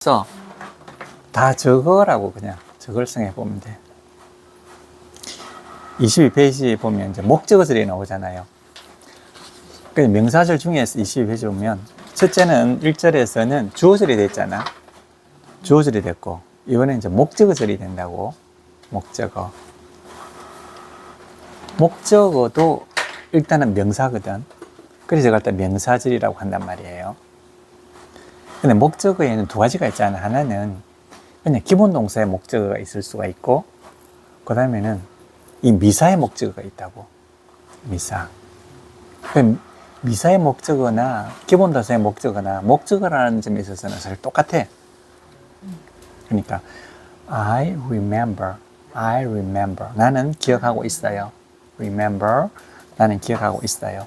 그래서 다 저거라고 그냥 저걸 생각해 보면 돼. 22페이지 보면 이제 목적어들이 나오잖아요. 그 명사절 중에서 22페이지 보면 첫째는 1절에서는 주어절이 됐잖아. 주어절이 됐고 이번에 이제 목적어절이 된다고. 목적어. 목적어도 일단은 명사거든. 그래서 제가 일단 명사절이라고 한단 말이에요. 근데 목적어에는 두 가지가 있잖아. 하나는 그냥 기본 동사의 목적어가 있을 수가 있고, 그 다음에는 이 미사의 목적어가 있다고. 미사. 미사의 목적어나 기본 동사의 목적어나 목적어라는 점에 있어서는 사실 똑같아. 그러니까 I remember. 나는 기억하고 있어요. remember. 나는 기억하고 있어요.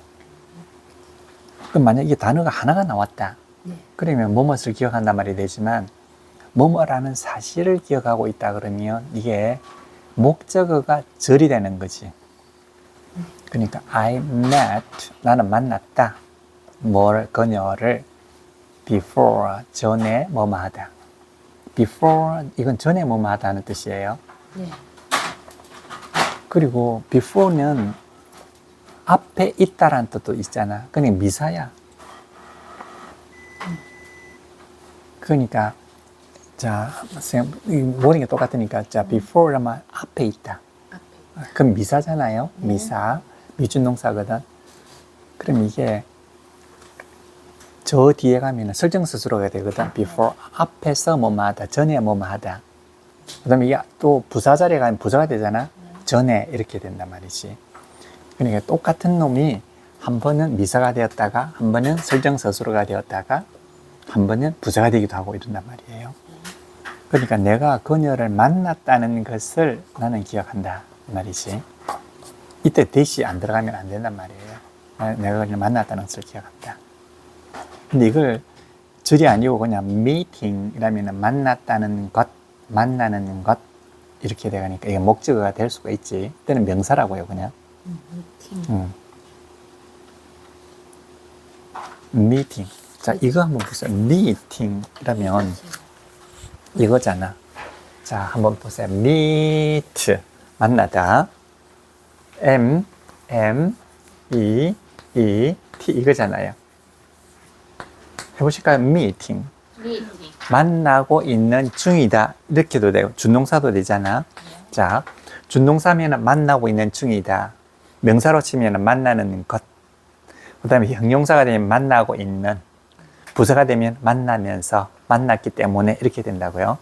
그럼 만약 이게 단어가 하나가 나왔다. 그러면 뭐뭇을 기억한단 말이 되지만 뭐뭐라는 사실을 기억하고 있다 그러면 이게 목적어가 절이 되는 거지. 그러니까 I met, 나는 만났다. 그녀를 before, 전에 뭐뭐 하다. before, 이건 전에 뭐뭐 하다는 뜻이에요. 네. 그리고 before는 앞에 있다라는 뜻도 있잖아. 그냥 미사야. 그러니까 자, 모든 게 똑같으니까 자, before라면 앞에 있다. 그럼 미사잖아요. 네. 미사, 미준동사거든. 그럼 이게 저 뒤에 가면 설정스스로가 되거든. before, 앞에서 뭐뭐 하다, 전에 뭐뭐 하다. 그 다음에 이게 또 부사 자리에 가면 부사가 되잖아. 전에 이렇게 된단 말이지. 그러니까 똑같은 놈이 한 번은 미사가 되었다가 한 번은 설정스스로가 되었다가 한 번은 부사가 되기도 하고 이런단 말이에요. 그러니까 내가 그녀를 만났다는 것을 나는 기억한다 이 말이지. 이때 대시 안 들어가면 안 된단 말이에요. 내가 그녀를 만났다는 것을 기억한다. 근데 이걸 절이 아니고 그냥 meeting이라면 만났다는 것, 만나는 것 이렇게 돼가니까 이게 목적어가 될 수가 있지. 이때는 명사라고요 그냥. meeting. 자, 이거 한번 보세요. meeting이라면 이거잖아. 자, 한번 보세요. meet, 만나다. M, E, T 이거잖아요. 해보실까요? meeting. 만나고 있는 중이다. 이렇게도 되고, 준동사도 되잖아. 자, 준동사면 만나고 있는 중이다. 명사로 치면 만나는 것. 그 다음에 형용사가 되면 만나고 있는. 부사가 되면 만나면서 만났기 때문에 이렇게 된다고요.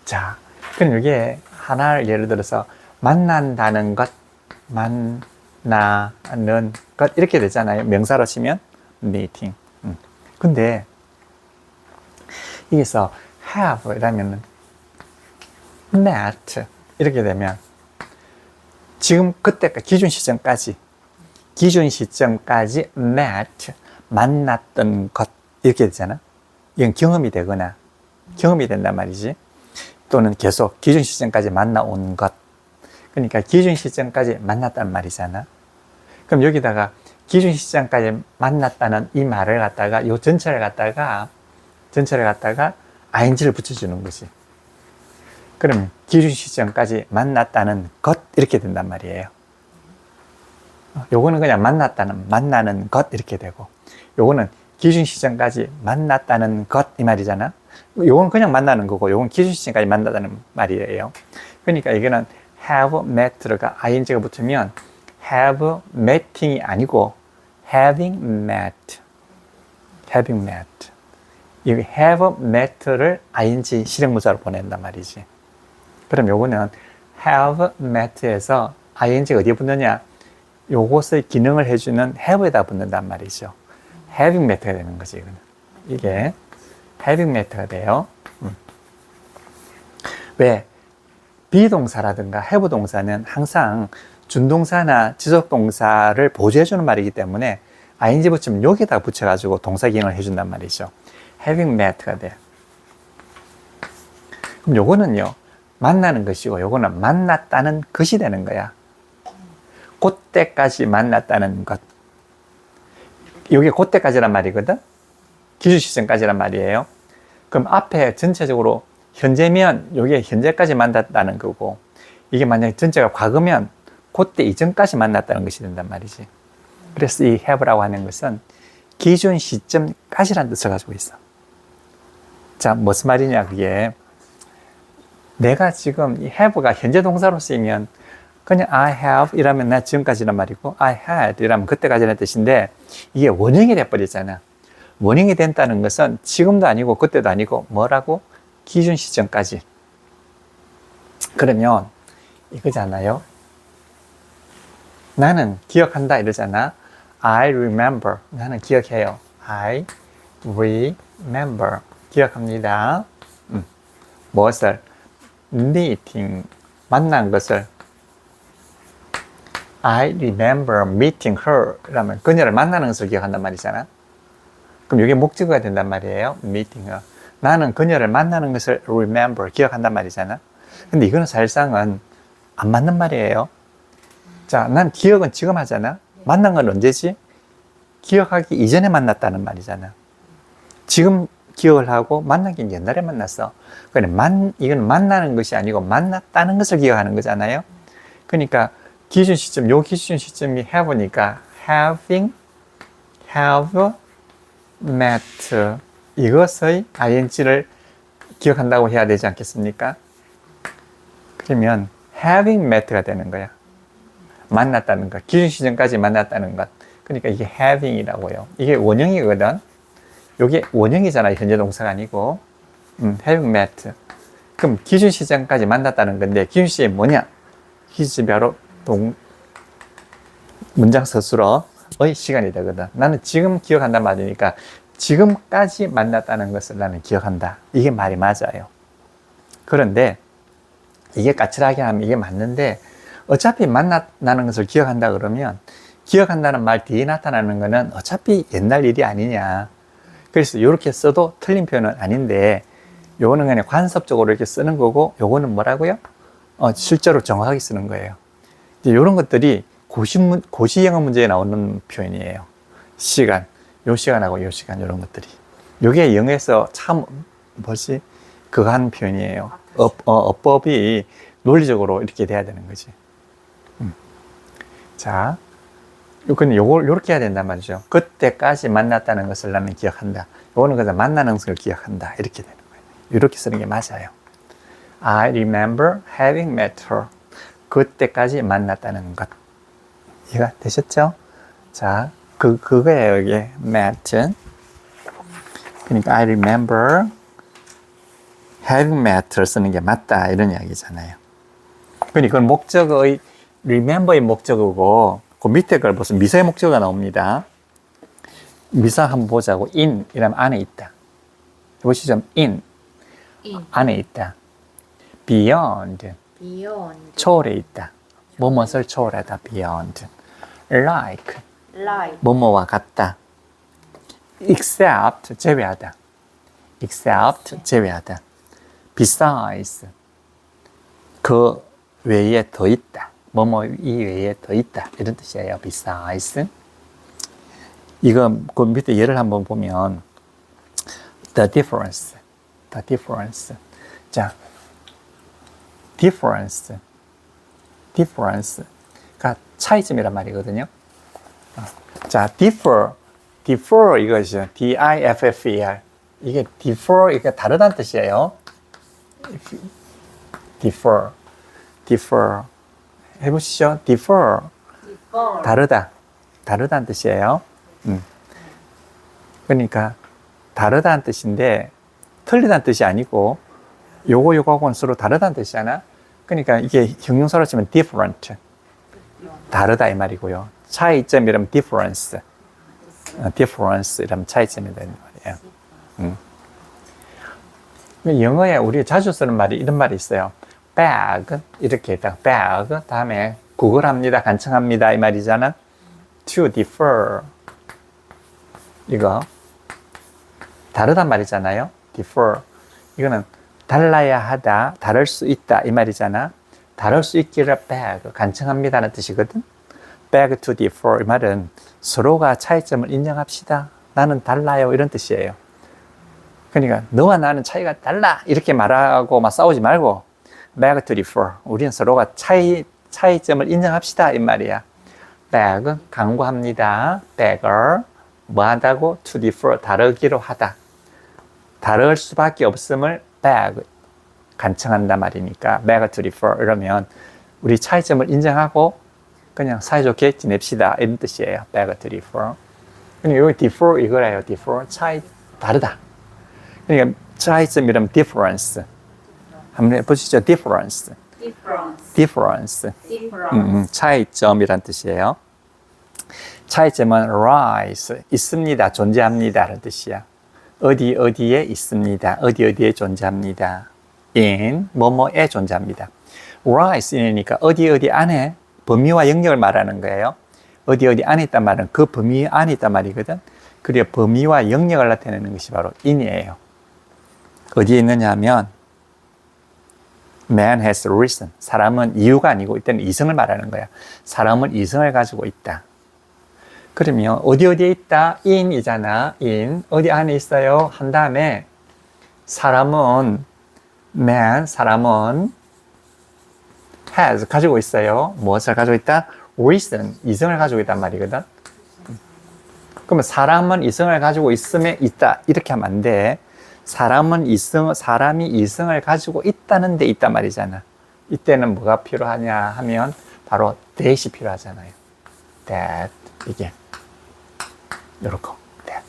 자, 그럼 이게 하나를 예를 들어서 만난다는 것, 만나는 것 이렇게 되잖아요. 명사로 치면 meeting. 근데 여기서 have 이라면 met 이렇게 되면 지금 그때까지 기준 시점까지 met 만났던 것 이렇게 되잖아. 이건 경험이 되거나 경험이 된단 말이지. 또는 계속 기준 시점까지 만나온 것. 그러니까 기준 시점까지 만났단 말이잖아. 그럼 여기다가 기준 시점까지 만났다는 이 말을 갖다가 요 전체를 갖다가 ing를 붙여주는 거지. 그러면 기준 시점까지 만났다는 것 이렇게 된단 말이에요. 요거는 그냥 만나는 것 이렇게 되고, 요거는 기준 시점까지 만났다는 것 이 말이잖아. 요건 그냥 만나는 거고 요건 기준 시점까지 만났다는 말이에요. 그러니까 이거는 have met가 ing가 붙으면 have metting이 아니고 having met. 여기 have met를 ing 실행문사로 보낸단 말이지. 그럼 요거는 have met에서 ing가 어디에 붙느냐? 요것의 기능을 해주는 have에다 붙는단 말이죠. having met가 되는 거지, 이거는. 이게 having met가 돼요. 왜? 비동사라든가 have 동사는 항상 준동사나 지속동사를 보조해주는 말이기 때문에 ing 붙이면 여기다 붙여가지고 동사 기능을 해준단 말이죠. having met가 돼요. 그럼 요거는요, 만나는 것이고 요거는 만났다는 것이 되는 거야. 그때까지 만났다는 것. 이게 그때까지란 말이거든. 기준 시점까지란 말이에요. 그럼 앞에 전체적으로 현재면 이게 현재까지 만났다는 거고, 이게 만약에 전체가 과거면 그때 이전까지 만났다는 것이 된단 말이지. 그래서 이 have라고 하는 것은 기준 시점까지라는 뜻을 가지고 있어. 자, 무슨 말이냐 그게. 내가 지금 이 have가 현재 동사로 쓰이면 그냥 I have 이라면 나 지금까지란 말이고, I had 이라면 그때까지라는 뜻인데, 이게 원형이 돼버리잖아. 원형이 된다는 것은 지금도 아니고 그때도 아니고 뭐라고? 기준 시점까지. 그러면 이거잖아요. 나는 기억한다 이러잖아. I remember. 나는 기억해요. I remember. 기억합니다. 무엇을? meeting. 만난 것을. I remember meeting her. 라면 그녀를 만나는 것을 기억한단 말이잖아. 그럼 이게 목적어가 된단 말이에요. meeting her. 나는 그녀를 만나는 것을 remember. 기억한단 말이잖아. 근데 이거는 사실상은 안 맞는 말이에요. 자, 난 기억은 지금 하잖아. 만난 건 언제지? 기억하기 이전에 만났다는 말이잖아. 지금 기억을 하고 만난 게 옛날에 만났어. 이건 만나는 것이 아니고 만났다는 것을 기억하는 거잖아요. 그러니까 기준 시점, 요 기준 시점이 have니까 have met 이것의 ing를 기억한다고 해야 되지 않겠습니까? 그러면 having met가 되는 거야. 만났다는 것, 기준 시점까지 만났다는 것. 그러니까 이게 having이라고요. 이게 원형이거든. 이게 원형이잖아요. 현재 동사가 아니고. having met. 그럼 기준 시점까지 만났다는 건데, 기준 시점이 뭐냐? 기준 시점이 바로 문장 서술어의 시간이 되거든. 나는 지금 기억한단 말이니까 지금까지 만났다는 것을 나는 기억한다. 이게 말이 맞아요. 그런데 이게 까칠하게 하면 이게 맞는데, 어차피 만나는 것을 기억한다 그러면 기억한다는 말 뒤에 나타나는 거는 어차피 옛날 일이 아니냐. 그래서 이렇게 써도 틀린 표현은 아닌데, 요거는 그냥 관습적으로 이렇게 쓰는 거고, 요거는 뭐라고요? 실제로 정확하게 쓰는 거예요. 이제 이런 것들이 고시 영어 문제에 나오는 표현이에요. 시간, 요 시간하고 요 시간, 이런 것들이. 요게 영어에서 참 그거 하는 표현이에요. 어법이 논리적으로 이렇게 돼야 되는 거지. 자, 요걸 요렇게 해야 된단 말이죠. 그때까지 만났다는 것을 나는 기억한다. 요거는 그냥 만나는 것을 기억한다. 이렇게 되는 거예요. 이렇게 쓰는 게 맞아요. I remember having met her. 그때까지 만났다는 것. 이해가 되셨죠? 자, 그거예요, 이게 met. 그러니까 I remember having met를 쓰는 게 맞다. 이런 이야기잖아요. 그러니까 그건 목적어의 remember의 목적어고, 그 밑에 걸 무슨 미사의 목적어가 나옵니다. 미사 한번 보자고. in 이라면 안에 있다. 보시죠. in 안에 있다. beyond 초월해 있다. 뭐뭇을 초월하다. beyond. like 뭐뭐와 같다. except 제외하다. except 제외하다. besides 그 외에 더 있다. 뭐뭐 이외에 더 있다. 이런 뜻이에요. besides. 이거 그 밑에 예를 한번 보면 the difference. 자, difference가 차이점이란 말이거든요. 자, differ 이것이죠. differ. 이게 differ, 이게 다르다는 뜻이에요. differ. 해보시죠. differ. 다르다는 뜻이에요. 그러니까 다르다는 뜻인데 틀리다는 뜻이 아니고 요거하고는 서로 다르다는 뜻이잖아. 그러니까 이게 형용사로 치면 different. 다르다 이 말이고요. 차이점이라면 difference 이라면 차이점이 되는 말이에요. 영어에 우리 자주 쓰는 말이 이런 말이 있어요. beg 이렇게 있다. beg 다음에 구걸합니다, 간청합니다 이 말이잖아. to differ 이거 다르단 말이잖아요. differ 이거는 달라야 하다, 다를 수 있다 이 말이잖아. 다를 수 있기를 beg 간청합니다는 뜻이거든. beg to differ 이 말은 서로가 차이점을 인정합시다. 나는 달라요 이런 뜻이에요. 그러니까 너와 나는 차이가 달라 이렇게 말하고 막 싸우지 말고 beg to differ. 우리는 서로가 차이점을 인정합시다 이 말이야. beg 강구합니다. begger 뭐하다고? to differ 다르기로 하다. 다를 수밖에 없음을 beg 간청한단 말이니까 beg to differ 이러면 우리 차이점을 인정하고 그냥 사이좋게 지냅시다 이런 뜻이에요. beg to differ. 그러니까 여기 differ 이거래요. differ 차이 다르다. 그러니까 차이점이라면 difference. 한번 해보시죠. difference. 차이점이란 뜻이에요. 차이점은 rise 있습니다. 존재합니다. 라는 뜻이야. 어디에 있습니다. 어디에 존재합니다. in 뭐뭐에 존재합니다. rise 이니까 어디 안에 범위와 영역을 말하는 거예요. 어디 안에 있단 말은 그 범위 안에 있단 말이거든. 그리고 범위와 영역을 나타내는 것이 바로 in이에요. 어디에 있느냐 하면 man has reason. 사람은 이유가 아니고 이때는 이성을 말하는 거야. 사람은 이성을 가지고 있다. 그러면 어디에 있다? in이잖아. in. 어디 안에 있어요? 한 다음에 사람은 has 가지고 있어요. 무엇을 가지고 있다? reason. 이성을 가지고 있단 말이거든. 그러면 사람은 이성을 가지고 있음에 있다. 이렇게 하면 안 돼. 사람이 이성을 가지고 있다는 데 있단 말이잖아. 이때는 뭐가 필요하냐 하면 바로 that이 필요하잖아요. that 이게 이렇게 that.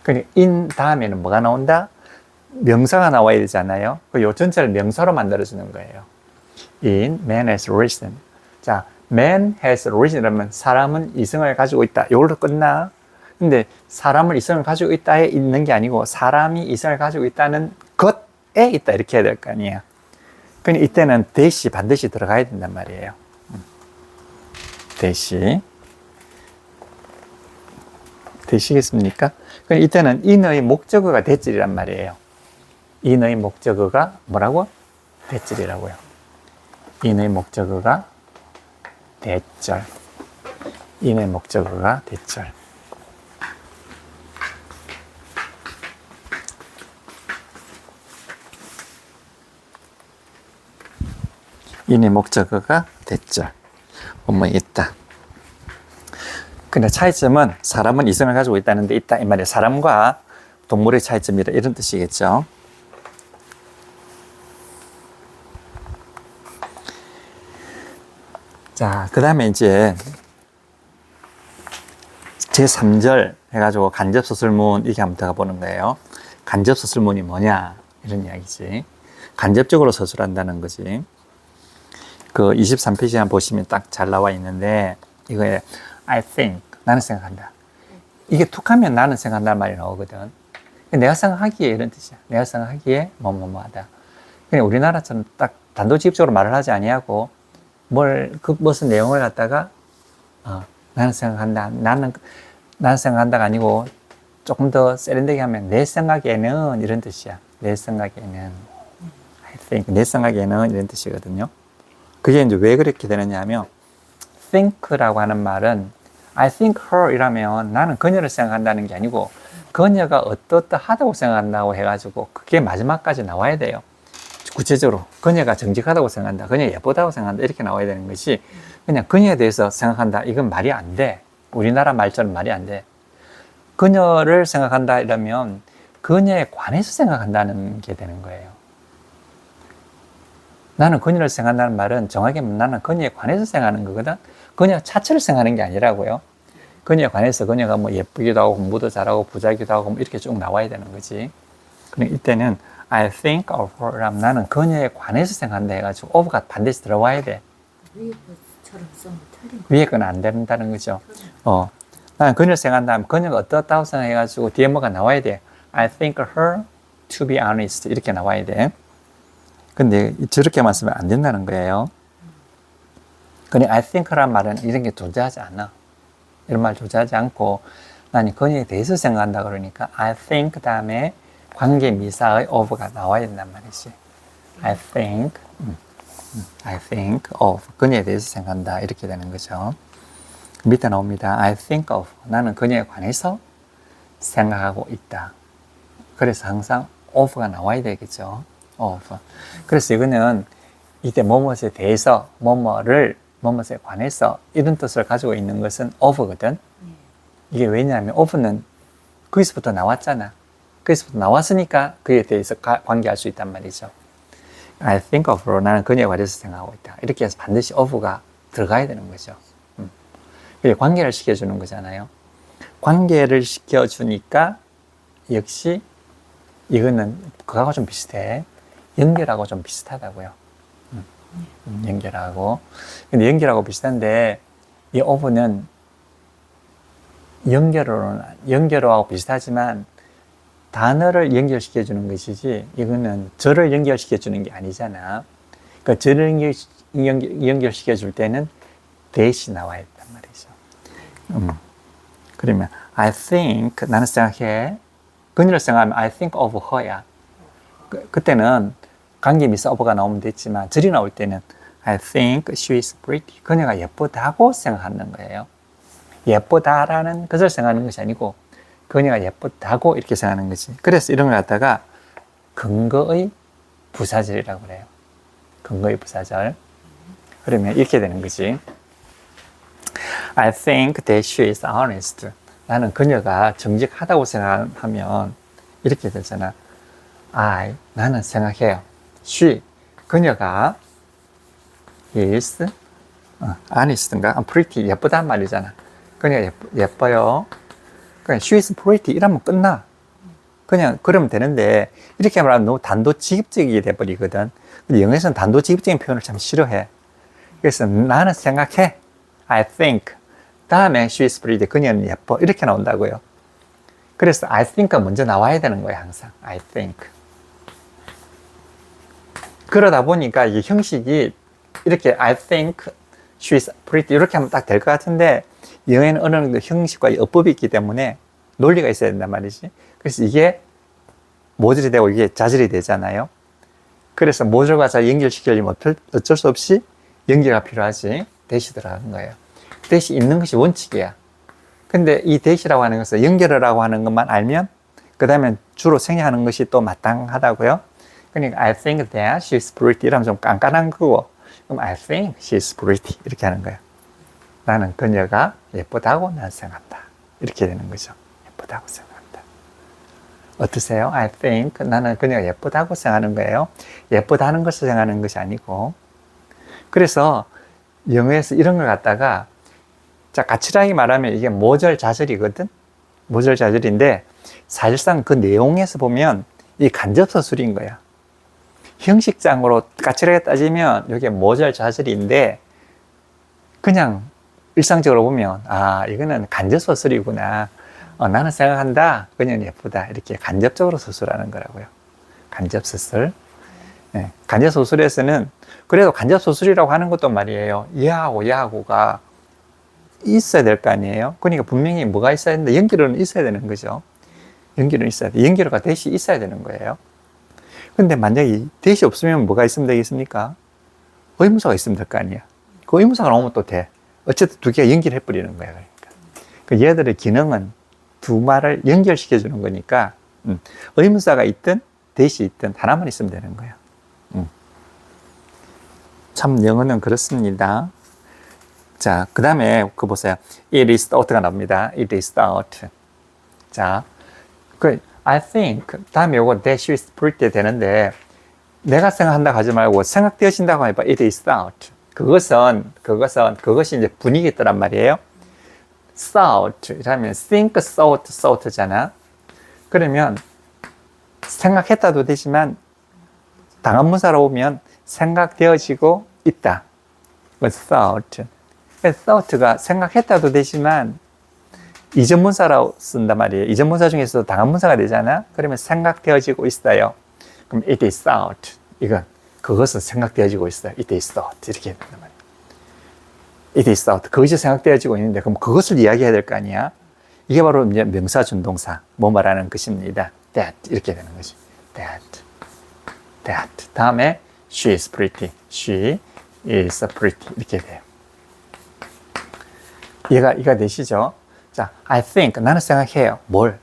그러니까 in 다음에는 뭐가 나온다? 명사가 나와야 되잖아요. 요 전체를 명사로 만들어주는 거예요. in man has reason. 자, man has reason 이러면 사람은 이성을 가지고 있다. 이걸로 끝나. 근데 사람을 이성을 가지고 있다에 있는 게 아니고 사람이 이성을 가지고 있다는 것에 있다 이렇게 해야 될 거 아니에요. 그러니까 이때는 that이 반드시 들어가야 된단 말이에요. that이겠습니까? 그러니까 이때는 in의 목적어가 that이란 말이에요. in의 목적어가 뭐라고? that이라고요. in의 목적어가 that절. in의 목적어가 that절. 인의 목적어가 that절. 뭐뭐 있다. 근데 차이점은 사람은 이성을 가지고 있다는 데 있다 이 말이에요. 사람과 동물의 차이점이다 이런 뜻이겠죠. 자, 그 다음에 이제 제3절 해가지고 간접서술문 이렇게 한번 들어가 보는 거예요. 간접서술문이 뭐냐 이런 이야기지. 간접적으로 서술한다는 거지. 그 23페이지 한번 보시면 딱 잘 나와 있는데 이거에 I think 나는 생각한다. 이게 툭 하면 나는 생각한다는 말이 나오거든. 내가 생각하기에 이런 뜻이야. 내가 생각하기에 뭐뭐뭐하다. 그냥 우리나라처럼 딱 단도직입적으로 말을 하지 아니하고 무슨 내용을 갖다가 나는 생각한다. 나는 생각한다가 아니고 조금 더 세련되게 하면 내 생각에는 이런 뜻이야. 내 생각에는 I think 내 생각에는 이런 뜻이거든요. 그게 이제 왜 그렇게 되느냐 하면 think라고 하는 말은 I think her 이라면 나는 그녀를 생각한다는 게 아니고 그녀가 어떠하다고 생각한다고 해가지고 그게 마지막까지 나와야 돼요. 구체적으로 그녀가 정직하다고 생각한다. 그녀 예쁘다고 생각한다. 이렇게 나와야 되는 것이 그냥 그녀에 대해서 생각한다. 이건 말이 안 돼. 우리나라 말처럼 말이 안 돼. 그녀를 생각한다 이러면 그녀에 관해서 생각한다는 게 되는 거예요. 나는 그녀를 생각한다는 말은 정확히 하면 나는 그녀에 관해서 생각하는 거거든. 그녀 자체를 생각하는 게 아니라고요. 그녀에 관해서 그녀가 뭐 예쁘기도 하고 공부도 잘하고 부자기도 하고 뭐 이렇게 쭉 나와야 되는 거지. 그럼 이때는 I think of her 라면 나는 그녀에 관해서 생각한다 해가지고 of가 반드시 들어와야 돼. 위에 건 안 된다는 거죠. 나는 그녀를 생각한다 하면 그녀가 어떻다고 생각해가지고 뒤에 뭐가 나와야 돼. I think her to be honest 이렇게 나와야 돼. 근데 저렇게만 쓰면 안 된다는 거예요. 그냥 I think란 말은 이런 게 존재하지 않아. 이런 말 존재하지 않고 나는 그녀에 대해서 생각한다 그러니까 I think 다음에 관계 미사의 of가 나와야 된단 말이지. I think of 그녀에 대해서 생각한다 이렇게 되는 거죠. 밑에 나옵니다. I think of 나는 그녀에 관해서 생각하고 있다. 그래서 항상 of가 나와야 되겠죠. of. 그래서 이거는 이때 뭐뭐에 대해서, 뭐뭐를, 뭐뭐에 관해서 이런 뜻을 가지고 있는 것은 of거든. 이게 왜냐하면 of는 거기서부터 나왔잖아. 거기서부터 나왔으니까 그에 대해서 관계할 수 있단 말이죠. I think of로 나는 그녀에 관해서 생각하고 있다. 이렇게 해서 반드시 of가 들어가야 되는 거죠. 그게 관계를 시켜주는 거잖아요. 관계를 시켜주니까 역시 이거는 그거하고 좀 비슷해. 연결하고 좀 비슷하다고요. 연결하고. 근데 연결하고 비슷한데 이 of는 연결어하고 비슷하지만 단어를 연결시켜주는 것이지 이거는 절을 연결시켜주는 게 아니잖아. 그러니까 절을 연결시켜줄 때는 that이 나와야 된단 말이죠. 그러면 I think, 나는 생각해. 그녀를 생각하면 I think of her야. 그때는 관계 미사 of가 나오면 됐지만 절이 나올 때는 I think she is pretty. 그녀가 예쁘다고 생각하는 거예요. 예쁘다라는 것을 생각하는 것이 아니고 그녀가 예쁘다고 이렇게 생각하는 거지. 그래서 이런 걸 갖다가 근거의 부사절이라고 그래요. 근거의 부사절. 그러면 이렇게 되는 거지. I think that she is honest. 나는 그녀가 정직하다고 생각하면 이렇게 되잖아. 나는 생각해요. She, 그녀가 is honest인가? pretty, 예쁘단 말이잖아. 그녀가 예뻐요. 그냥 she is pretty 이러면 끝나. 그냥 그러면 되는데 이렇게 말하면 너무 단도직입적이게 돼버리거든. 근데 영어에서는 단도직입적인 표현을 참 싫어해. 그래서 나는 생각해. I think. 다음에 she is pretty. 그녀는 예뻐. 이렇게 나온다고요. 그래서 I think가 먼저 나와야 되는 거예요. 항상. I think. 그러다 보니까 이 형식이 이렇게 I think she is pretty 이렇게 하면 딱 될 것 같은데 영어에는 어느 정도 형식과 어법이 있기 때문에 논리가 있어야 된단 말이지. 그래서 이게 모절이 되고 이게 자절이 되잖아요. 그래서 모절과 자절 연결시키려면 어쩔 수 없이 연결가 필요하지. that이 들어가는 거예요. that이 있는 것이 원칙이야. 근데 이 that이라고 하는 것은 연결하라고 하는 것만 알면 그 다음에 주로 생략하는 것이 또 마땅하다고요. 그러니까 I think that she is pretty 이러면 좀 깐깐한 거고 그럼 I think she is pretty 이렇게 하는 거예요. 나는 그녀가 예쁘다고 난 생각한다. 이렇게 되는 거죠. 예쁘다고 생각한다. 어떠세요? I think 나는 그녀가 예쁘다고 생각하는 거예요. 예쁘다는 것을 생각하는 것이 아니고 그래서 영어에서 이런 걸 갖다가 자 까칠하게 말하면 이게 모절자절이거든. 모절자절인데 사실상 그 내용에서 보면 이 간접서술인 거야. 형식상으로 까칠하게 따지면 이게 모절자절인데 그냥 일상적으로 보면 이거는 간접서술이구나. 나는 생각한다. 그녀는 예쁘다. 이렇게 간접적으로 서술하는 거라고요. 간접서술. 네. 간접서술에서는 그래도 간접서술이라고 하는 것도 말이에요. 얘하고가 있어야 될 거 아니에요. 그러니까 분명히 뭐가 있어야 되는데 연결은 있어야 되는 거죠. 연결은 있어야 돼. 연결과 대시 있어야 되는 거예요. 근데 만약에 대시 없으면 뭐가 있으면 되겠습니까? 의문사가 있으면 될 거 아니야. 그 의문사가 나오면 또 돼. 어쨌든 두 개가 연결해 버리는 거야. 그러니까 얘들의 기능은 두 말을 연결시켜 주는 거니까 의문사가 있든 대시 있든 하나만 있으면 되는 거야. 참 영어는 그렇습니다. 자, 그 다음에 그 보세요. It is thought가 나옵니다. It is thought. 자, I think 다음에 요거 that she is pretty 되는데 내가 생각한다고 하지 말고 생각되어진다고 하면 it is thought. 그것이 이제 분위기 있더란 말이에요. thought 이라면 think, thought잖아. 그러면 생각했다도 되지만 당한문사로 오면 생각되어지고 있다. thought. thought가 생각했다도 되지만 이전문사라고 쓴단 말이에요. 이전문사 중에서도 당한문사가 되잖아. 그러면 생각되어지고 있어요. 그럼 it is thought. 그것은 생각되어지고 있어요. it is thought. 이렇게 된단 말이에요. it is thought. 그것이 생각되어지고 있는데 그럼 그것을 이야기해야 될 거 아니야. 이게 바로 이제 명사 준동사 뭐 말하는 것입니다. that 이렇게 되는 거지. that. 다음에 she is pretty. she is pretty 이렇게 돼요. 이해가 되시죠? 자, I think 나는 생각해요. 뭘?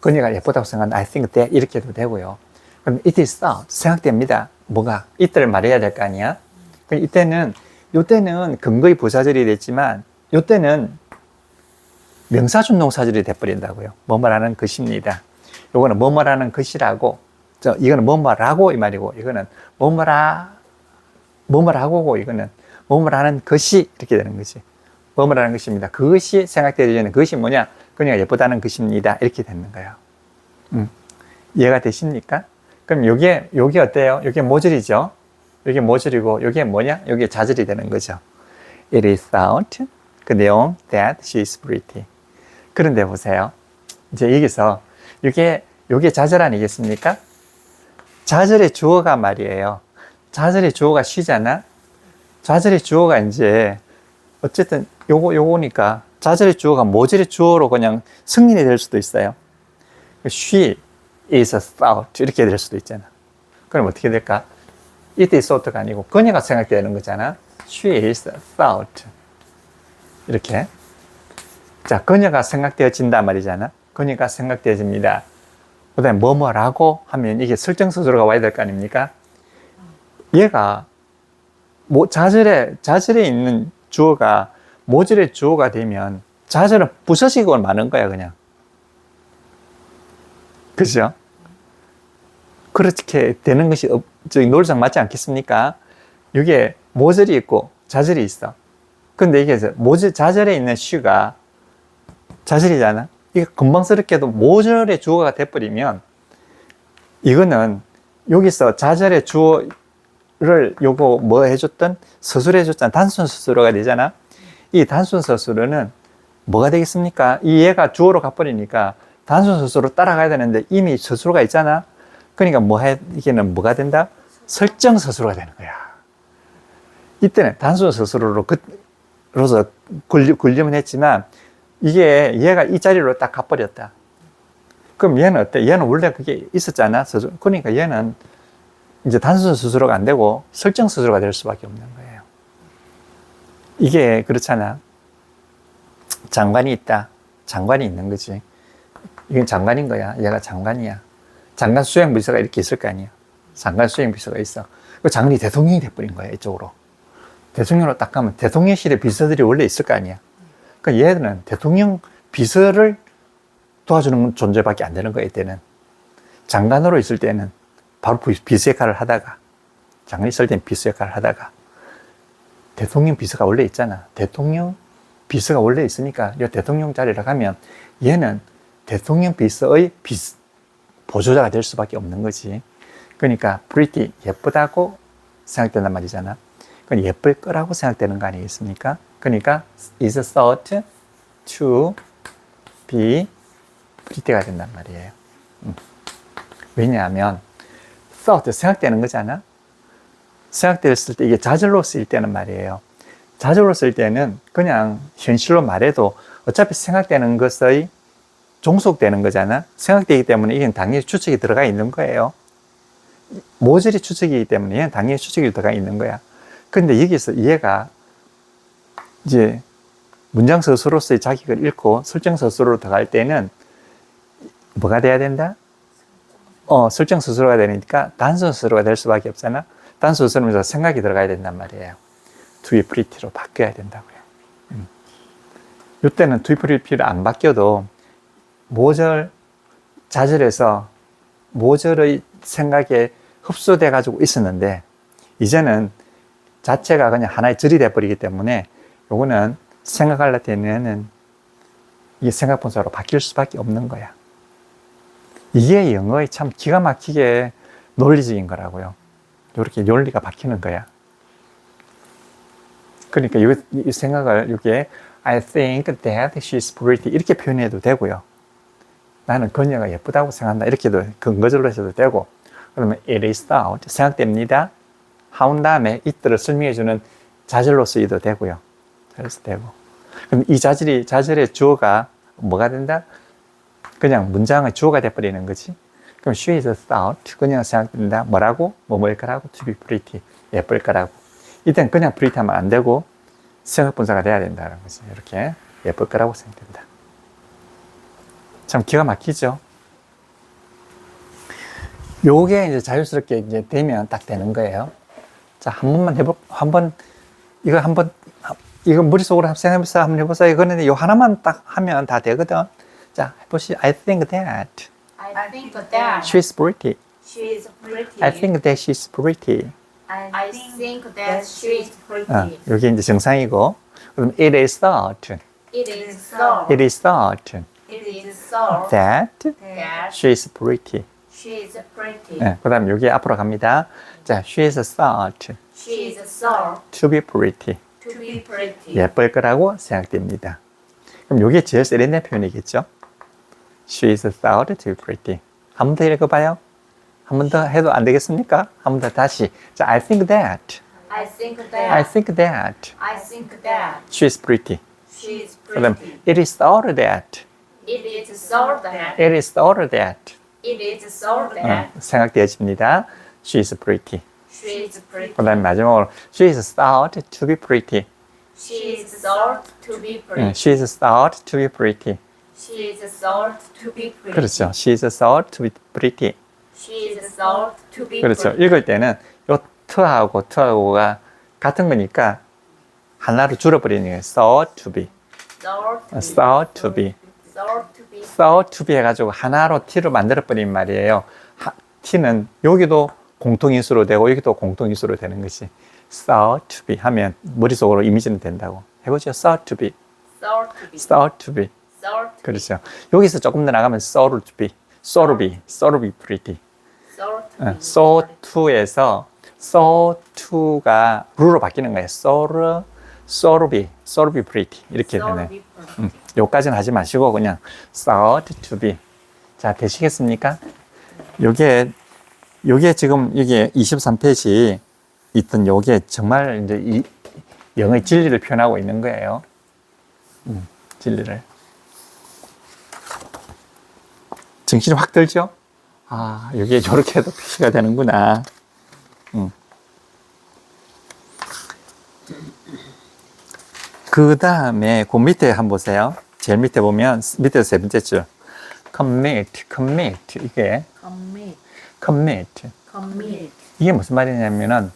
그녀가 예쁘다고 생각한다. I think that 이렇게 해도 되고요. 그럼 it is thought 생각됩니다. 뭐가? 이때를 말해야 될 거 아니야? 그럼 이때는 요때는 근거의 부사절이 됐지만 요때는 명사준동사절이 돼버린다고요. 뭐뭐라는 것입니다. 요거는 뭐뭐라는 것이라고, 이거는 뭐뭐라고 이 말이고, 이거는 뭐뭐라고고, 이거는 뭐뭐라는 것이 이렇게 되는 거지. 뭐뭐라는 것입니다. 그것이 생각되기 전에 그것이 뭐냐? 그녀가 예쁘다는 것입니다. 이렇게 되는 거예요. 이해가 되십니까? 그럼 요게 어때요? 요게 모절이죠? 요게 모절이고, 요게 뭐냐? 요게 자절이 되는 거죠. It is thought, 그 내용, that she is pretty. 그런데 보세요. 이제 여기서, 요게 자절 아니겠습니까? 자절의 주어가 말이에요. 자절의 주어가 she잖아? 자절의 주어가 이제, 어쨌든 요거니까, 자절의 주어가 모절의 주어로 그냥 승인이 될 수도 있어요. She is thought. 이렇게 될 수도 있잖아. 그럼 어떻게 될까? It is thought가 아니고, 그녀가 생각되는 거잖아. She is thought. 이렇게. 자, 그녀가 생각되어진단 말이잖아. 그녀가 생각되어집니다. 그 다음에 뭐뭐라고 하면 이게 설정서술어가 와야 될 거 아닙니까? 얘가 자절에 있는 주어가 모절의 주어가 되면 자절은 부서지고 마는 거야, 그냥. 그죠? 그렇게 되는 것이 논리상 맞지 않겠습니까? 이게 모절이 있고 자절이 있어. 근데 이게 자절에 있는 she가 자절이잖아. 이게 금방스럽게도 모절의 주어가 돼버리면 이거는 여기서 자절의 주어를 요거 뭐 해줬던 서술해줬잖아. 단순 서술어가 되잖아. 이 단순 서술어는 뭐가 되겠습니까? 이 얘가 주어로 가버리니까 단순 서술어로 따라가야 되는데 이미 서술어가 있잖아. 그러니까 이게는 뭐가 된다? 설정 서술어가 되는 거야. 이때는 단순 서술어로서 굴리면 했지만 이게 얘가 이 자리로 딱 가버렸다. 그럼 얘는 어때? 얘는 원래 그게 있었잖아. 그러니까 얘는 이제 단순 서술어가 안 되고 설정 서술어가 될 수밖에 없는 거예요. 이게 그렇잖아. 장관이 있다. 장관이 있는 거지. 이건 장관인 거야. 얘가 장관이야. 장관 수행 비서가 이렇게 있을 거 아니야. 장관 수행 비서가 있어. 그 장관이 대통령이 돼버린 거야, 이쪽으로. 대통령으로 딱 가면 대통령실의 비서들이 원래 있을 거 아니야. 그러니까 얘들은 대통령 비서를 도와주는 존재밖에 안 되는 거야, 이때는. 장관으로 있을 때는 바로 비서 역할을 하다가, 장관이 있을 때는 비서 역할을 하다가, 대통령 비서가 원래 있잖아. 대통령 비서가 원래 있으니까 이 대통령 자리를 가면 얘는 대통령 비서의 보조자가 될 수밖에 없는 거지. 그러니까 pretty, 예쁘다고 생각된단 말이잖아. 그건 예쁠 거라고 생각되는 거 아니겠습니까? 그러니까 is thought to be pretty가 된단 말이에요. 왜냐하면 thought, 생각되는 거잖아. 생각됐을 때 이게 자절로 쓰일 때는 말이에요. 자절로 쓸 때는 그냥 현실로 말해도 어차피 생각되는 것의 종속되는 거잖아. 생각되기 때문에 이게 당연히 추측이 들어가 있는 거예요. 모절이 추측이기 때문에 얘는 당연히 추측이 들어가 있는 거야. 근데 여기서 얘가 이제 문장 서술로서의 자격을 잃고 설정 서술로 들어갈 때는 뭐가 돼야 된다? 설정 서술로가 되니까 단순 서술로가 될 수밖에 없잖아. 단순 서술로면서 생각이 들어가야 된단 말이에요. to be pretty로 바뀌어야 된다고요. 이때는 to be pretty를 안 바뀌어도 모절, 자절에서 모절의 생각에 흡수돼 가지고 있었는데 이제는 자체가 그냥 하나의 절이 돼버리기 때문에 요거는 생각할 때는 이게 생각 분사로 바뀔 수밖에 없는 거야. 이게 영어의 참 기가 막히게 논리적인 거라고요. 이렇게 논리가 바뀌는 거야. 그러니까 이 생각을 이렇게 I think that she's pretty 이렇게 표현해도 되고요. 나는 그녀가 예쁘다고 생각한다 이렇게도 근거절로 해도 되고, 그러면 it is thought 생각됩니다. 하운 다음에 it를 설명해주는 자절로 쓰여도 되고요. 그래서 되고. 그럼 이 자절의 주어가 뭐가 된다? 그냥 문장의 주어가 돼버리는 거지. 그럼 she is thought 그녀가 생각된다. 뭐라고? 뭐뭐일 거라고? to be pretty 예쁠 거라고. 이땐 그냥 pretty 하면 안 되고 생각 분사가 돼야 된다는 거지. 이렇게 예쁠 거라고 생각된다. 참 기가 막히죠? 요게 이제 자연스럽게 이제 되면 딱 되는 거예요. 자, 한 번만 이거 머릿속으로 한번 해보세요. 이거는 요 하나만 딱 하면 다 되거든. 자, 해보시죠. I think that I think that she's pretty. she is pretty. I think that she's pretty. I think that she is pretty. 요게 이제 정상이고. 그럼 it is thought. It is so. It is thought It is so that that she is pretty. she is pretty. 네, 그 다음 여기 앞으로 갑니다. 자, she is thought She is so to be pretty. to be pretty. 예쁠 거라고 생각됩니다. 그럼 이게 제일 세련된 표현이겠죠? She is thought to be pretty. 한 번 더 읽어봐요. 한 번 더 해도 안 되겠습니까? 한 번 더 다시. 자, I think that. I think I that think that I think that she is pretty. she is 그 다음, pretty. it is thought that. It is so that It is thought that. it is so that 생각되어집니다. She is pretty. she is pretty. 그 다음 마지막으로 she is thought to be pretty. She is thought to be pretty. She is thought to be pretty. She is thought to be pretty. 그렇죠. She is thought to be pretty. She is thought to be 그렇죠. pretty. 읽을 때는 요 t하고가 같은 거니까 하나로 줄여버리는 거예요. thought to be. thought to be. thought to be. thought to be 해가지고 하나로 t로 만들어버린 말이에요. t는 여기도 공통인수로 되고 여기도 공통인수로 되는 것이 thought to be 하면 머릿속으로 이미지는 된다고. 해보죠. thought to be. thought to be. thought to be. thought to be. 그렇죠. 여기서 조금 더 나가면 so to be. so to be. so to be pretty. thought to be. so to에서 so to가 ru로 바뀌는 거예요. so to be pretty 이렇게 thought 되네. to be pretty. 요까지는 하지 마시고 그냥 thought to be. 자, 되시겠습니까? 요게 지금 이게 23페이지 있던 요게 정말 이제 이 영어의 진리를 표현하고 있는 거예요. 진리를. 정신이 확 들죠? 아, 여기에 저렇게 해도 표시가 되는구나. 그 다음에 그 밑에 한번 보세요. 제일 밑에 보면 밑에 세 번째 줄. commit. 이게 commit. commit. commit. 이게 무슨 말이냐면은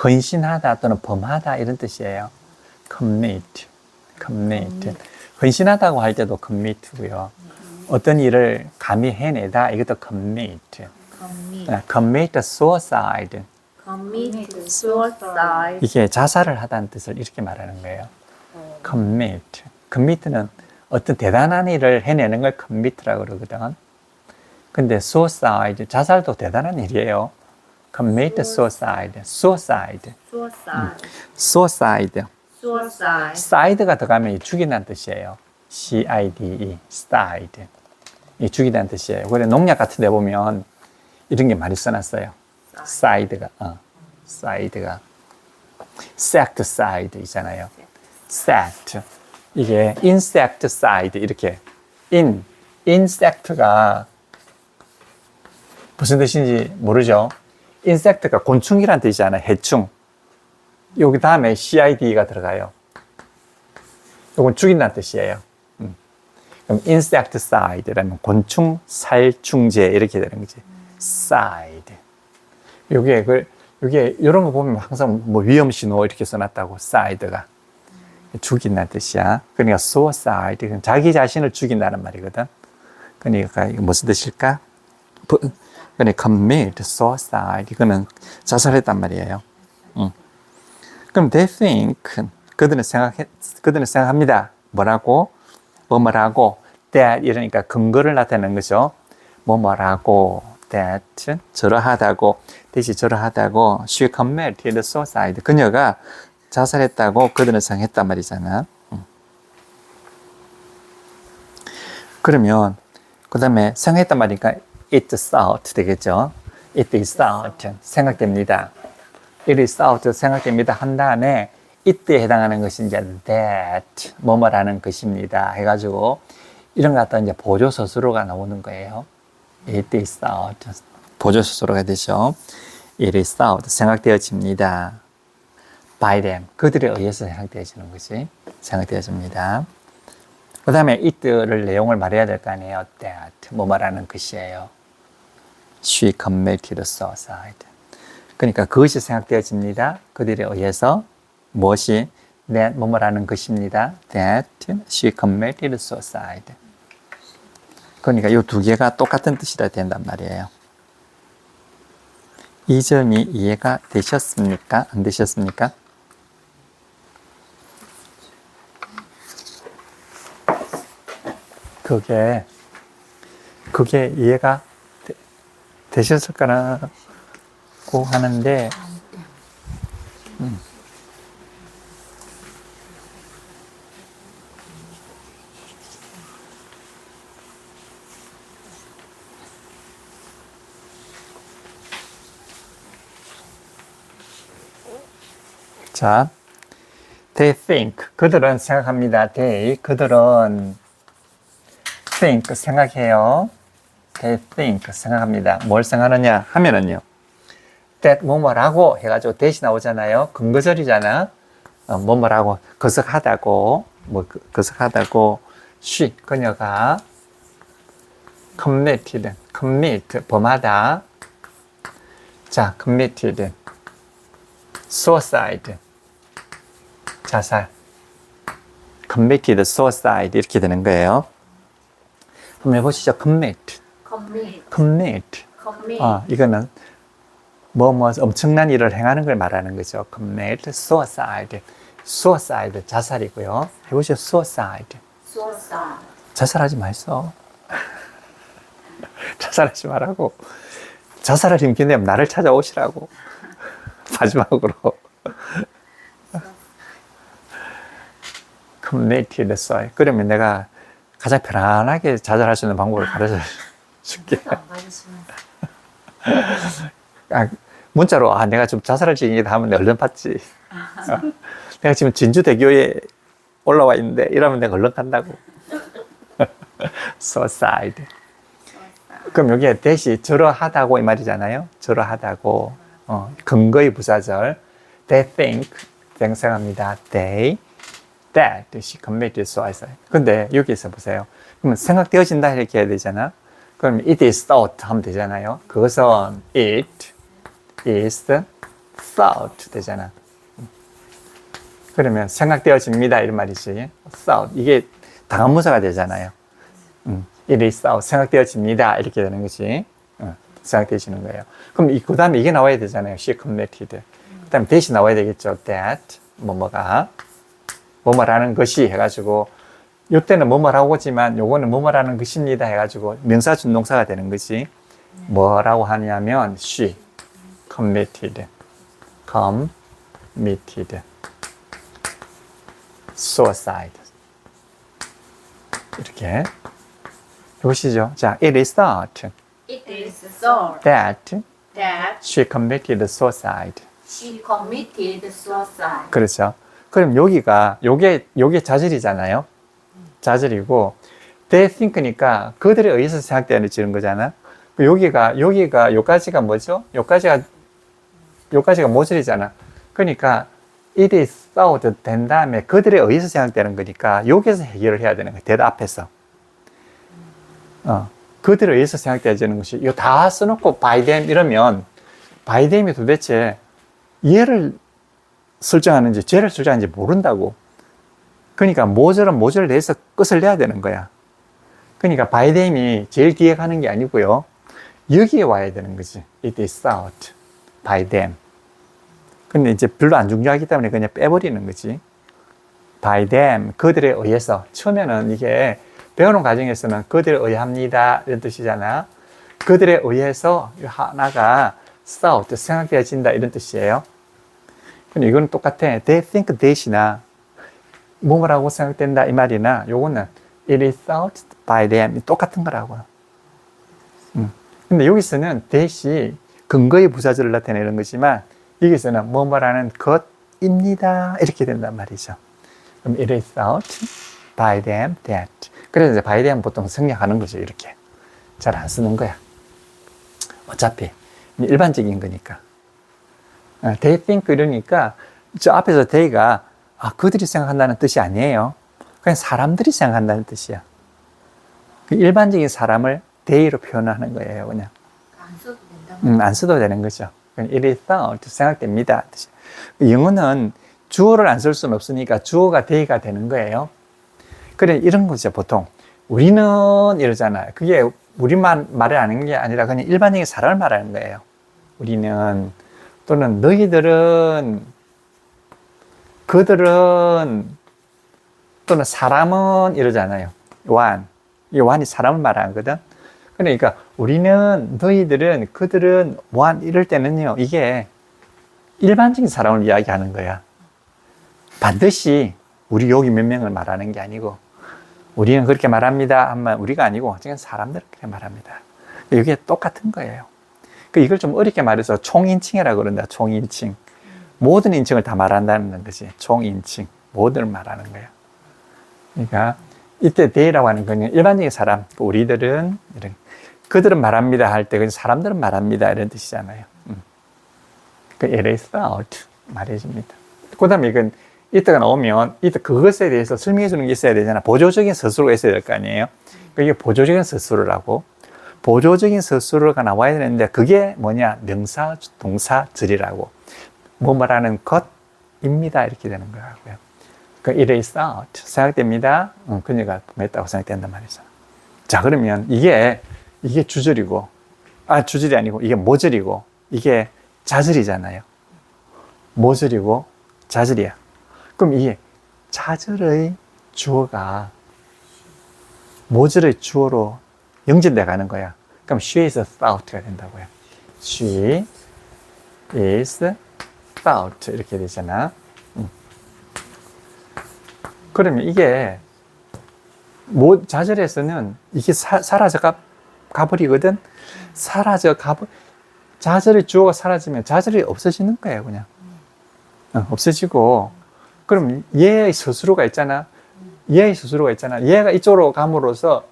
헌신하다 또는 범하다 이런 뜻이에요. commit. 헌신하다고 할 때도 commit고요. 어떤 일을 감히 해내다 이것도 commit. commit suicide. commit suicide. 이게 자살을 하다는 뜻을 이렇게 말하는 거예요. commit는 어떤 대단한 일을 해내는 걸 commit라고 그러거든. 근데 suicide, 자살도 대단한 일이에요. commit suicide. side가 들어가면 죽인다는 뜻이에요. CIDE, side. 이 죽이다는 뜻이에요. 그래 농약 같은 데 보면 이런 게 많이 써놨어요. side가. insecticide 있잖아요. insect. 이게 insecticide 이렇게 insect가 무슨 뜻인지 모르죠? insect가 곤충이란 뜻이잖아요. 해충. 여기 다음에 CID가 들어가요. 이건 죽인다는 뜻이에요. 그럼 insecticide라면 곤충 살충제 이렇게 되는 거지. side. 요게 이런 거 보면 항상 뭐 위험 신호 이렇게 써놨다고. side가 죽인다는 뜻이야. 그러니까 suicide 자기 자신을 죽인다는 말이거든. 그러니까 이거 무슨 뜻일까? 그러니까 commit suicide 이거는 자살했단 말이에요. 그럼 they think 그들은 생각합니다. 뭐라고 that 이러니까 근거를 나타내는 거죠. 뭐라고 that 저러하다고 대시 저러하다고 she committed suicide 그녀가 자살했다고 그들은 생각했단 말이잖아. 그러면 그 다음에 생각했단 말이니까 it thought 되겠죠. it is thought 생각됩니다. it is thought 생각됩니다 한 다음에 이때에 해당하는 것이 이제 that 뭐뭐라는 것입니다 해가지고 이런 거 갖다 이제 보조 서술어가 나오는 거예요. it is thought 보조 서술어가 되죠. it is thought 생각되어집니다. by them 그들에 의해서 생각되어지는 것이 생각되어집니다. 그 다음에 it를 내용을 말해야 될 거 아니에요. that 뭐뭐라는 것이에요. She committed suicide. 그러니까 그것이 생각되어집니다. 그들에 의해서 무엇이 that 뭐뭐라는 것입니다. That she committed suicide. 그러니까 이 두 개가 똑같은 뜻이라 된단 말이에요. 이 점이 이해가 되셨습니까? 안 되셨습니까? 그게 이해가 되셨을까라고 하는데, 자, they think, 그들은 생각합니다. 그들은 think, 생각해요. they think, 생각합니다. 뭘 생각하느냐 하면은요, that 뭐뭐라고 해가지고 that이 나오잖아요. 근거절이잖아. 뭐뭐라고, 거석하다고, 거석하다고, she, 그녀가 commit, 범하다. 자, committed, suicide, 자살, committed suicide 이렇게 되는 거예요. 한번 해보시죠. commit. 이거는 뭐 엄청난 일을 행하는 걸 말하는 거죠. commit suicide. 자살이고요. 해보시죠. suicide. 자살하지 마있어. 자살하지 말라고. 자살을 힘겨내면 나를 찾아오시라고. 마지막으로. committed suicide. 그러면 내가 가장 편안하게 자살할 수 있는 방법을 가르쳐 줄게. 문자로 내가 좀 자살할 지경이다 하면 내가 얼른 받지. 내가 지금 진주대교에 올라와 있는데 이러면 내가 얼른 간다고. suicide. 그럼 여기에 대시 저러하다고 이 말이잖아요. 저러하다고. 근거의 부사절. They think, 생각합니다. They, that she committed suicide. 근데 여기서 보세요. 그러면 생각되어진다 이렇게 해야 되잖아. 그럼 it is thought 하면 되잖아요. 그것은 it is thought 되잖아. 그러면 생각되어집니다 이런 말이지. thought 이게 당한문사가 되잖아요. it is thought 생각되어집니다 이렇게 되는 거지. 생각되시는 거예요. 그럼 그 다음에 이게 나와야 되잖아요. she committed. 그 다음에 that이 나와야 되겠죠. that 뭐뭐라는 것이 해가지고 요때는 뭐뭐라고지만 요거는 뭐뭐라는 것입니다 해가지고 명사 준동사가 되는 거지. 뭐라고 하냐면 she committed suicide 이렇게 보시죠. 자, it is thought that she committed suicide. 그렇죠. 그럼 여기가 요게 자절이잖아요. 자절이고 they think니까 그들에 의해서 생각되어지는 거잖아. 여기가 요까지가 뭐죠? 요까지가 모절이잖아. 그러니까 it is thought 된 다음에 그들에 의해서 생각되는 거니까 여기서 해결을 해야 되는 거야. that 앞에서. 그들에 의해서 생각되어지는 것이 이거 다 써놓고 by them 이러면 by them이 도대체 얘를 설정하는지 쟤를 설정하는지 모른다고. 그러니까 모절은 모절을 내서 끝을 내야 되는 거야. 그러니까 by them이 제일 뒤에 가는 게 아니고요. 여기에 와야 되는 거지. It is thought by them. 근데 이제 별로 안 중요하기 때문에 그냥 빼버리는 거지. by them, 그들에 의해서. 처음에는 이게 배우는 과정에서는 그들에 의합니다 이런 뜻이잖아. 그들에 의해서 하나가 thought, 생각되어진다 이런 뜻이에요. 근데 이거는 똑같아. They think that이나 뭐라고 생각된다 이 말이나 요거는 it is thought by them 똑같은 거라고. 근데 여기서는 that이 근거의 부사절을 나타내는 거지만 여기서는 뭐뭐라는 것입니다 이렇게 된단 말이죠. 그럼 it is thought by them that. 그래서 이제 by them 보통 생략하는 거죠. 이렇게 잘 안 쓰는 거야. 어차피 일반적인 거니까. They think 이러니까 저 앞에서 they가 그들이 생각한다는 뜻이 아니에요. 그냥 사람들이 생각한다는 뜻이야. 그 일반적인 사람을 they로 표현하는 거예요. 그냥. 안 써도 안 써도 되는 거죠. It is thought, 생각됩니다. 뜻이. 영어는 주어를 안 쓸 수는 없으니까 주어가 they가 되는 거예요. 그래, 이런 거죠, 보통. 우리는 이러잖아요. 그게 우리만 말을 하는 게 아니라 그냥 일반적인 사람을 말하는 거예요. 우리는, 또는 너희들은, 그들은, 또는 사람은 이러잖아요. 이 완이 사람을 말하거든. 그러니까 우리는, 너희들은, 그들은, 완 이럴 때는요, 이게 일반적인 사람을 이야기하는 거야. 반드시 우리 여기 몇 명을 말하는 게 아니고, 우리는 그렇게 말합니다 하면 우리가 아니고 지금 사람들은 그렇게 말합니다. 이게 똑같은 거예요. 이걸 좀 어렵게 말해서 총인칭이라고 그런다. 총인칭. 모든 인칭을 다 말한다는 거지. 총인칭. 모든을 말하는 거예요. 그러니까 이때 they라고 하는 거는 일반적인 사람, 우리들은 이런, 그들은 말합니다 할 때 사람들은 말합니다 이런 뜻이잖아요. it is thought 말해줍니다. 그 다음에 이건 이때가 나오면 이때 그것에 대해서 설명해 주는 게 있어야 되잖아. 보조적인 서술어가 있어야 될 거 아니에요. 이게 보조적인 서술어라고. 보조적인 서술어가 나와야 되는데 그게 뭐냐? 명사, 동사, 절이라고. 뭐 말하는 것입니다 이렇게 되는 거라고요. it is thought 생각됩니다. 그녀가 보냈다고 생각된단 말이죠. 자, 그러면 이게 주절이고, 주절이 아니고 이게 모절이고 이게 자절이잖아요. 모절이고 자절이야. 그럼 이게 자절의 주어가 모절의 주어로 연결돼 가는 거야. 그럼 she is thought가 된다고요. She is thought 이렇게 되잖아. 그러면 이게 자절에서는 이게 사라져 가버리거든. 자절의 주어가 사라지면 자절이 없어지는 거예요, 그냥. 없어지고. 그럼 얘의 스스로가 있잖아. 얘가 이쪽으로 감으로써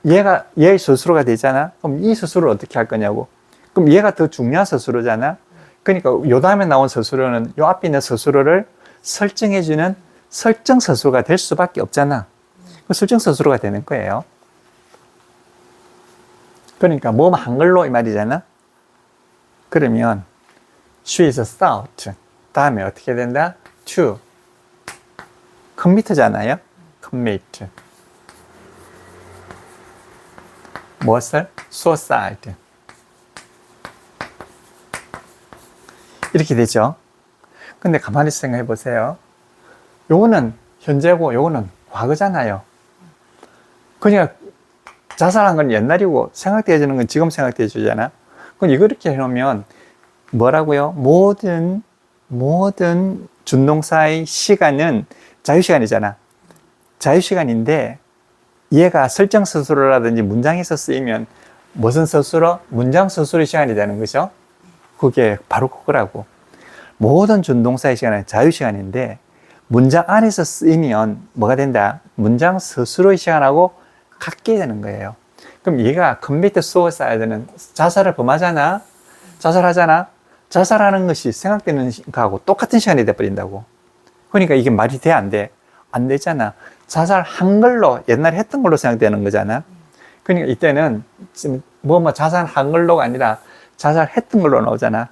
얘의 스스로가 되잖아. 그럼 이 스스로를 어떻게 할 거냐고. 그럼 얘가 더 중요한 스스로잖아. 그러니까 요 다음에 나온 스스로는 요 앞에 있는 스스로를 설정해주는 설정 스스로가 될 수밖에 없잖아. 그 설정 스스로가 되는 거예요. 그러니까 뭐 한글로 이 말이잖아. 그러면 she is thought 다음에 어떻게 된다? to commit잖아요. commit 무엇을? suicide 이렇게 되죠. 근데 가만히 생각해 보세요. 요거는 현재고 요거는 과거잖아요. 그러니까 자살한 건 옛날이고 생각되어지는 건 지금 생각되어지잖아. 그럼 이거 이렇게 해놓으면 뭐라고요? 모든 준동사의 시간은 자유시간이잖아. 자유시간인데 얘가 설정 스스로라든지 문장에서 쓰이면 무슨 스스로? 문장 스스로의 시간이 되는 거죠. 그게 바로 그거라고. 모든 준동사의 시간은 자유시간인데 문장 안에서 쓰이면 뭐가 된다? 문장 스스로의 시간하고 같게 되는 거예요. 그럼 얘가 commit suicide는 자살을 범하잖아. 자살하잖아. 자살하는 것이 생각되는 거하고 똑같은 시간이 돼버린다고. 그러니까 이게 말이 돼? 안 돼? 안 되잖아. 자살한 걸로 옛날에 했던 걸로 생각되는 거잖아. 그러니까 이때는 지금 자살한 걸로가 아니라 자살했던 걸로 나오잖아.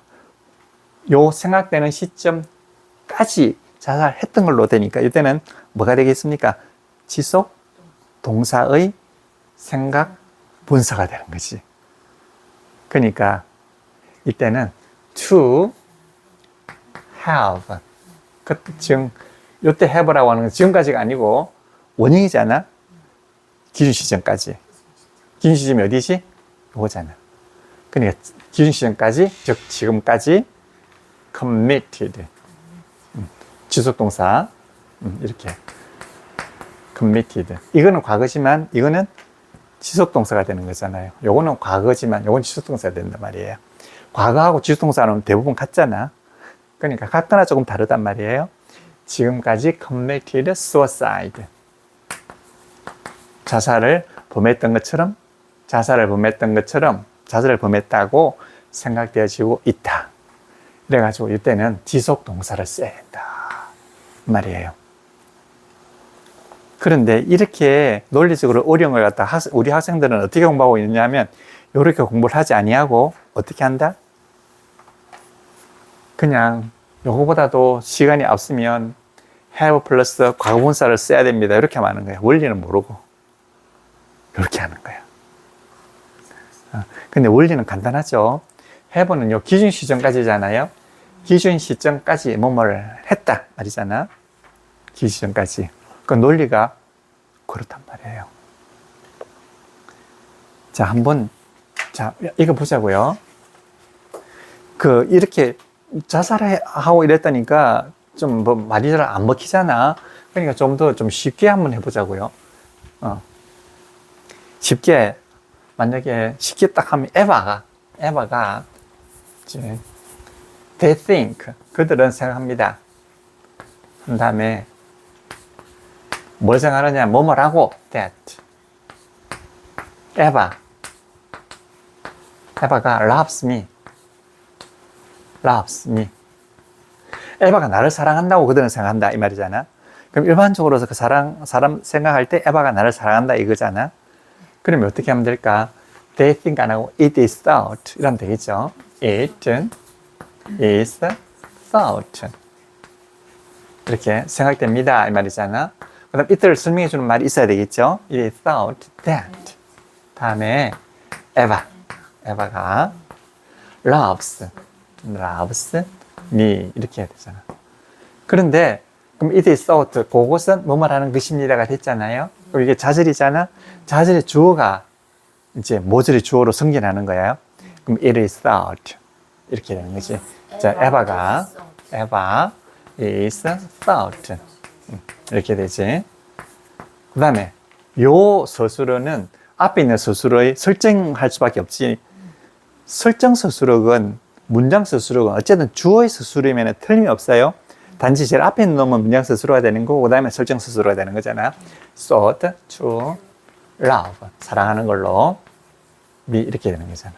요 생각되는 시점까지 자살했던 걸로 되니까 이때는 뭐가 되겠습니까? 지속 동사의 생각 분사가 되는 거지. 그러니까 이때는 to have 지금 이때 have라고 하는 건 지금까지가 아니고 원형이잖아. 기준 시점까지. 기준 시점이 어디지? 이거잖아. 그러니까 기준 시점까지, 즉 지금까지 committed 지속동사 이렇게 committed 이거는 과거지만 이거는 지속동사가 되는 거잖아요. 요거는 과거지만 요건 지속동사가 된단 말이에요. 과거하고 지속동사는 대부분 같잖아. 그러니까 같거나 조금 다르단 말이에요. 지금까지 committed suicide 자살을 범했던 것처럼 자살을 범했다고 생각되어지고 있다. 그래가지고 이때는 지속동사를 써야 된다 말이에요. 그런데 이렇게 논리적으로 어려운 걸 갖다 우리 학생들은 어떻게 공부하고 있느냐 하면 요렇게 공부를 하지 아니하고 어떻게 한다? 그냥 요거보다도 시간이 없으면 have 플러스 과거분사를 써야 됩니다. 이렇게 하는 거예요. 원리는 모르고 이렇게 하는 거예요. 근데 원리는 간단하죠. have는 요 기준 시점까지잖아요. 기준 시점까지 뭐뭐를 했다 말이잖아. 기준 시점까지. 그 논리가 그렇단 말이에요. 자, 한번 자, 이거 보자고요. 이렇게 자살하고 이랬다니까 좀 뭐 말이 잘 안 먹히잖아. 그러니까 좀 더 좀 쉽게 한번 해보자고요. 쉽게, 만약에 쉽게 딱 하면 에바가 이제 they think, 그들은 생각합니다. 한 다음에 뭘 생각하느냐, 뭐뭐라고 that. 에바가 loves me. 에바가 나를 사랑한다고 그들은 생각한다 이 말이잖아. 그럼 일반적으로 그 사람 생각할 때 에바가 나를 사랑한다 이거잖아. 그러면 어떻게 하면 될까? They think 안 하고 it is thought 이러면 되겠죠. It is thought 이렇게 생각됩니다 이 말이잖아. 그 다음 it를 설명해 주는 말이 있어야 되겠죠. It is thought that. 다음에 에바가 loves me 이렇게 해야 되잖아. 그런데 그럼 it is thought, 그것은 뭐뭐 하는 것입니다가 됐잖아요. 그럼 이게 자절이잖아. 자절의 주어가 이제 모절의 주어로 성질하는 거예요. 그럼 it is thought 이렇게 되는 거지. 자, 에바 is thought 이렇게 되지. 그 다음에 요 서술어는 앞에 있는 서술어의 설정할 수밖에 없지. 설정 서술어건 문장 서술어건 어쨌든 주어의 서술이면 틀림이 없어요. 단지 제일 앞에 있는 놈은 문장 서술어가 되는 거고 그 다음에 설정 서술어가 되는 거잖아. thought, to love, 사랑하는 걸로 me 이렇게 되는 거잖아.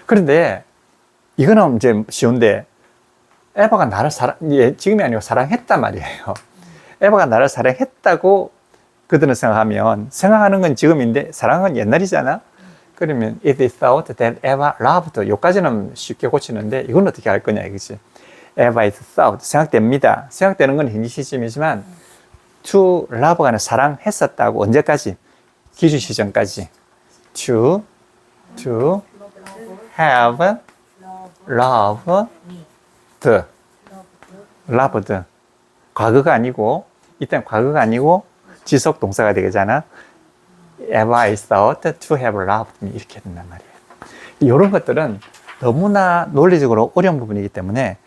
그런데 이거는 이제 쉬운데 에바가 나를 지금이 아니고 사랑했단 말이에요. 에바가 나를 사랑했다고 그들은 생각하는 건 지금인데 사랑은 옛날이잖아. 그러면 it is thought that Eva loved. 여기까지는 쉽게 고치는데 이건 어떻게 할 거냐 이거지. Eva is thought. 생각됩니다. 생각되는 건 현재 시점이지만 to love가 아니라 사랑했었다고 언제까지? 기준 시점까지. To have loved. 과거가 아니고 이때는 과거가 아니고 지속 동사가 되잖아. Eva is thought to have loved me 이렇게 된단 말이에요. 이런 것들은 너무나 논리적으로 어려운 부분이기 때문에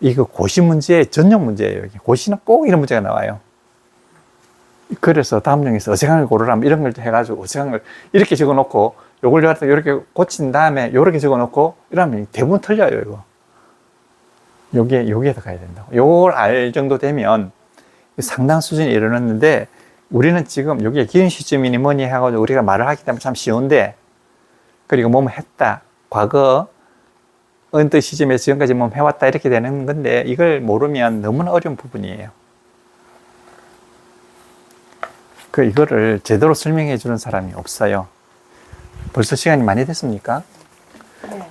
이거 고시 문제의 전형 문제예요. 고시는 꼭 이런 문제가 나와요. 그래서 다음 중에서 어색한 걸 고르라면 이런 걸 해가지고 어색한 걸 이렇게 적어놓고 요걸 갖다 이렇게 고친 다음에 이렇게 적어놓고 이러면 대부분 틀려요. 이거 여기에서 가야 된다고. 요걸 알 정도 되면 상당 수준에 이르렀는데 우리는 지금 여기에 기준 시점이니 뭐니 해가지고 우리가 말을 하기 때문에 참 쉬운데 그리고 뭐뭐 했다. 과거 언뜻 시점에서 지금까지 뭐 해왔다 이렇게 되는 건데 이걸 모르면 너무나 어려운 부분이에요. 이거를 제대로 설명해 주는 사람이 없어요. 벌써 시간이 많이 됐습니까? 네.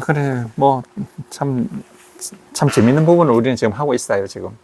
그래 뭐 참 재밌는 부분을 우리는 지금 하고 있어요 지금.